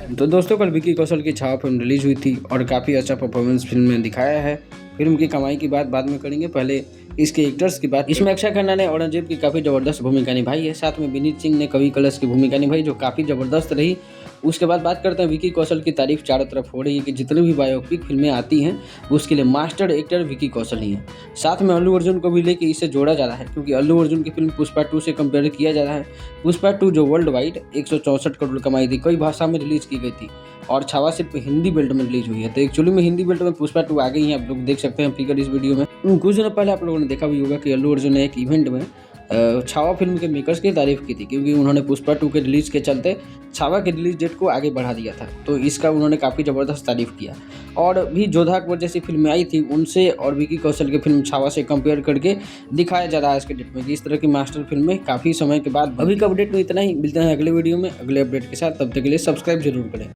तो दोस्तों कल विकी कौशल की छावा फिल्म रिलीज हुई थी और काफ़ी अच्छा परफॉर्मेंस फिल्म में दिखाया है। फिल्म की कमाई की बात बाद में करेंगे, पहले इसके एक्टर्स की बात। इसमें अक्षय खन्ना ने औरंगजेब की काफ़ी ज़बरदस्त भूमिका निभाई है। साथ में विनीत सिंह ने कवि कलश की भूमिका निभाई जो काफ़ी ज़बरदस्त रही। उसके बाद बात करते हैं विकी कौशल की तारीफ चारों तरफ हो रही है कि जितनी भी बायोपिक फिल्में आती हैं उसके लिए मास्टर एक्टर विकी कौशल ही हैं। साथ में अल्लू अर्जुन को भी लेके इसे जोड़ा जा रहा है क्योंकि अल्लू अर्जुन की फिल्म पुष्पा 2 से कंपेयर किया जा रहा है। पुष्पा 2 जो वर्ल्ड वाइड 164 करोड़ कमाई थी, कई भाषा में रिलीज की गई थी और छावा सिर्फ हिंदी बेल्ट में रिलीज हुई है। तो एक्चुअली में हिंदी बेल्ट में पुष्पा 2 आ गई है, आप लोग देख सकते हैं फिगर इस वीडियो में। कुछ दिनों पहले आप लोगों ने देखा भी होगा कि अल्लू अर्जुन ने एक इवेंट में छावा फिल्म के मेकर्स की तारीफ की थी क्योंकि उन्होंने पुष्पा 2 के रिलीज के चलते छावा के रिलीज डेट को आगे बढ़ा दिया था। तो इसका उन्होंने काफ़ी ज़बरदस्त तारीफ किया। और भी जोधा अकबर जैसी फिल्में आई थी उनसे और विकी कौशल की फिल्म छावा से कंपेयर करके दिखाया जा रहा है आज के डेट में कि इस तरह की मास्टर फिल्में काफ़ी समय के बाद। अभी का अपडेट में इतना ही, मिलते हैं अगले वीडियो में अगले अपडेट के साथ। तब तक के लिए सब्सक्राइब जरूर करें।